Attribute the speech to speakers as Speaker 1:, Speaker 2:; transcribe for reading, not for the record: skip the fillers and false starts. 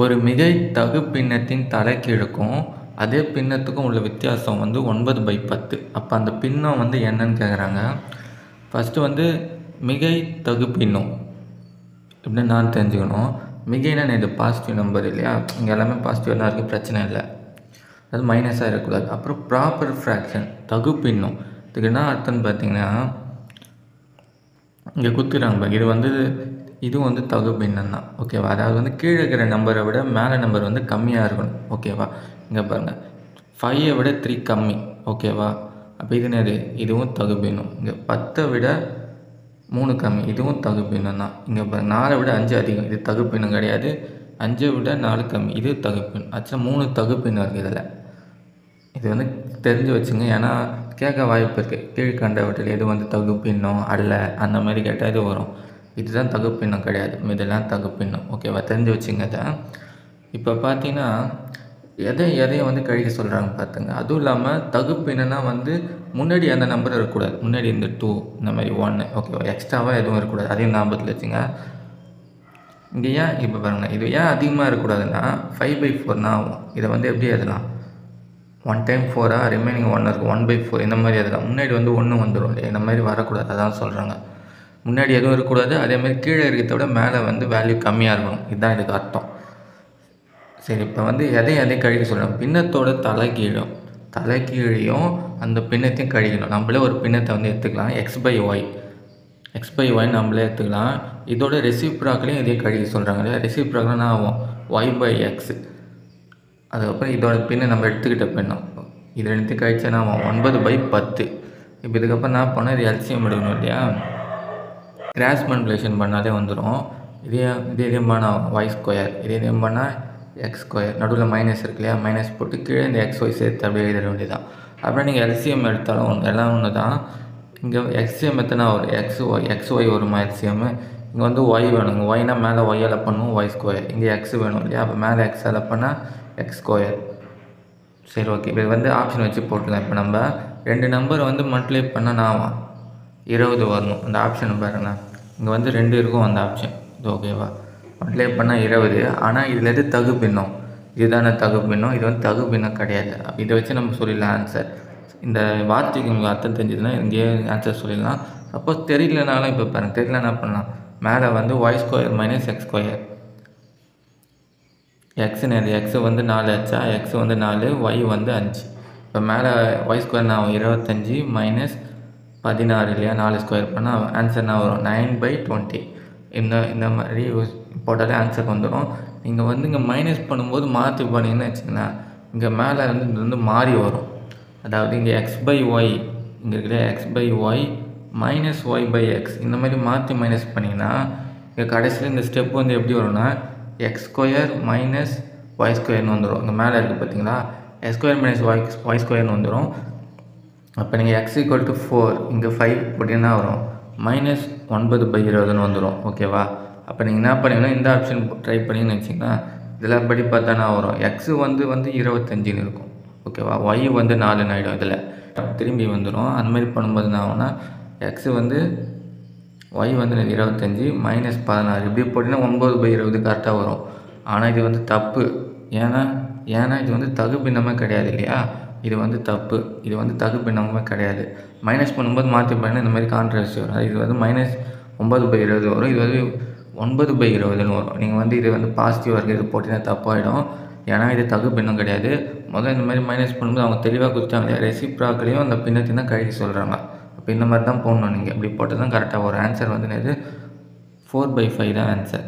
Speaker 1: ஒரு மிகை தகு பின்னத்தின் தலைகீழுக்கும் அதே பின்னத்துக்கும் உள்ள வித்தியாசம் 9/10. அப்போ அந்த பின்னம் என்னன்னு கேட்குறாங்க. ஃபஸ்ட்டு மிகை தகு பின்னம் எப்படின்னு நான் தெரிஞ்சுக்கணும். மிகைனா இது பாசிட்டிவ் நம்பர் இல்லையா, இங்கே எல்லாமே பாசிட்டிவாக தான் இருக்குது, பிரச்சனை இல்லை, அது மைனஸாக இருக்கக்கூடாது. அப்புறம் ப்ராப்பர் ஃப்ராக்ஷன் தகு பின்னம், இதுக்கு என்ன அர்த்தம்னு பார்த்தீங்கன்னா, இங்கே குத்துறாங்க இது இதுவும் தகு பின்னம் தான். ஓகேவா, அதாவது கீழே இருக்கிற நம்பரை விட மேலே நம்பர் கம்மியாக இருக்கணும். ஓகேவா, இங்கே பாருங்கள் 5 விட 3 கம்மி. ஓகேவா, அப்போ இது என்னது, இதுவும் தகு பின்னம். இங்கே 10 விட 3 கம்மி, இதுவும் தகு பின்னம் தான். இங்கே பாருங்கள் 4 விட 5 அதிகம், இது தகு பின்னம் கிடையாது. 5 விட 4 கம்மி, இது தகு பின்னம். ஆக்சுவலாக 3 தகு பின்னம் இருக்குது இதில். இது தெரிஞ்சு வச்சுங்க, ஏன்னா கேட்க வாய்ப்பு இருக்குது. கீழ்கண்டவற்றில் எது தகு பின்னம் அல்ல, அந்த மாதிரி கேட்டால் இது வரும். இதுதான் தகு பின்னம் கிடையாது, இதெல்லாம் தகு பின்னம். ஓகேவா, தெரிஞ்சு வச்சுங்க இதை. இப்போ பார்த்தீங்கன்னா எதையும் கழிக்க சொல்கிறாங்க பார்த்துங்க. அதுவும் இல்லாமல் தகு பின்னம்னா முன்னாடி அந்த நம்பர் இருக்கக்கூடாது, முன்னாடி இந்த 2 இந்த மாதிரி 1. ஓகேவா, எக்ஸ்ட்ராவாக எதுவும் இருக்கக்கூடாது, அதையும் ஞாபகத்தில் வச்சுங்க. இங்கே ஏன் இப்போ பாருங்கள், இது ஏன் அதிகமாக இருக்கக்கூடாதுன்னா 5/4 ஆகும். இதை எப்படி எழுதலாம், 1 டைம் 4 ரிமைனிங் 1 இருக்குது, 1/4 இந்த மாதிரி எழுதலாம். முன்னாடி 1 வந்துடும் இல்லையா, இந்த மாதிரி வரக்கூடாது, அதான் சொல்கிறாங்க. முன்னாடி எதுவும் இருக்கக்கூடாது, அதேமாதிரி கீழே இருக்கிறத விட மேலே வேல்யூ கம்மியாக இருக்கணும், இதுதான் இதுக்கு அர்த்தம். சரி, இப்போ எதையும் கழிக்க சொல்கிறோம். பின்னத்தோட தலைகீழையும் அந்த பின்னத்தையும் கழிக்கணும். நம்மளே ஒரு பின்னத்தை எடுத்துக்கலாம், x/y நம்மளே எடுத்துக்கலாம். இதோட ரெசிப்ராக்களையும் இதையும் கழிக்க சொல்கிறாங்க இல்லையா. ரெசிப்ராக்கெலாம் என்ன ஆகும், y/x. அதுக்கப்புறம் இதோட பின்னை நம்ம எடுத்துக்கிட்ட பின்னம், இது ரெண்டுத்தையும் கழிச்சா என்ன ஆகும், 9/10. இப்போ இதுக்கப்புறம் என்ன பண்ணால் இது எல்சிஎம் எடுக்கணும் இல்லையா, கிராஸ் மல்டிப்ளிகேஷன் பண்ணாலே வந்துடும். இதே பண்ணால் y², இதே பண்ணால் x², நடுவில் மைனஸ் இருக்கு இல்லையா, மைனஸ் போட்டு கீழே இந்த xy சேர்த்து அப்படியே எழுத வேண்டியதான். அப்புறம் நீங்கள் எல்சிஎம் எடுத்தாலும் எல்லாம் ஒன்று தான். இங்கே எக்ஸ்சிஎம் எத்தனை வரும், xy வருமா எல்சிஎம். இங்கே y வேணும், இங்கே ஒய்னா மேலே ஒய்யால் பண்ணும் y², இங்கே x வேணும் இல்லையா, அப்போ மேலே எக்ஸால் பண்ணால் x². சரி, ஓகே, இது ஆப்ஷன் வச்சு போட்டுக்கலாம். இப்போ நம்ம 2 நம்பர் மல்டிப்ளை பண்ணால் நான் 20 வரணும். அந்த ஆப்ஷன் பாருங்கண்ணா, இங்கே 2 இருக்கும் அந்த ஆப்ஷன். இது ஓகேவா, மல்டிப்ளை பண்ணால் 20. ஆனால் இதில் எது தகு பின்னம், இதுதானே தகு பின்னம், இது தகு பின்னம் கிடையாது. இதை வச்சு நம்ம சொல்லிடலாம் ஆன்சர். இந்த வார்த்தைக்கு உங்களுக்கு அர்த்தம் தெரிஞ்சதுன்னா இங்கேயே ஆன்சர் சொல்லிடலாம். சப்போஸ் தெரியலனாலும் இப்போ பாருங்கள், தெரியல என்ன பண்ணலாம், மேலே y² - x², எக்ஸ்னு எக்ஸ் 4 ஆச்சா, எக்ஸ் 4, y 5. இப்போ மேலே y² நான் 25 - 16 இல்லையா, 4² பண்ணால் ஆன்சர் என்ன வரும், 9/20. இந்த மாதிரி போட்டாலே ஆன்சர் வந்துடும். நீங்கள் இங்கே மைனஸ் பண்ணும்போது மாற்றி பண்ணிங்கன்னு வச்சுங்களேன், இங்கே மேலே இது மாறி வரும். அதாவது இங்கே x/y இங்கே இருக்கிற x/y - y/x இந்த மாதிரி மாற்றி மைனஸ் பண்ணிங்கன்னா இங்கே கடைசியில் இந்த ஸ்டெப் எப்படி வரும்னா x² - y² வந்துடும். இங்கே மேலே இருக்குது பார்த்தீங்களா, x² - y² வந்துடும். அப்போ நீங்கள் x = 4, இங்கே 5 போட்டிங்கன்னா வரும் -9/20 வந்துடும். ஓகேவா, அப்போ நீங்கள் என்ன பண்ணீங்கன்னா இந்த ஆப்ஷன் ட்ரை பண்ணிங்கன்னு வச்சிங்கன்னா, இதில் படி பார்த்தா வரும், x 25 இருக்கும். ஓகேவா, y 4 ஆகிடும். இதில் திரும்பி வந்துடும். அந்த மாதிரி பண்ணும்போது என்ன ஆகும்னா x y 25 - 16 இப்படி போட்டிங்கன்னா 9/20 கரெக்டாக வரும். ஆனால் இது தப்பு. ஏன்னா இது தகு பின்னமே கிடையாது இல்லையா, இது தப்பு. இது தகு பின்னமே கிடையாது. மைனஸ் பண்ணும்போது மாற்றி பண்ணால் இந்த மாதிரி கான்ட்ரவர்சி வரும். இது -9/20 வரும், இது 9/20ன்னு வரும். நீங்கள் இது பாசிட்டிவாக இருக்குது, இது போட்டிங்கன்னா தப்பாகிடும். ஏன்னா இது தகு பின்னம் கிடையாது. முதல்ல இந்த மாதிரி மைனஸ் பண்ணும்போது அவங்க தெளிவாக கொடுத்தாங்க, ரெசிப்ராக்களையும் அந்த பின்னத்தையும் தான் கழிக்க சொல்கிறாங்க. அப்போ இந்த மாதிரி தான் போடணும். நீங்கள் இப்படி போட்டு தான் கரெக்டாக வரும். ஆன்சர் இது 4/5 தான் ஆன்சர்.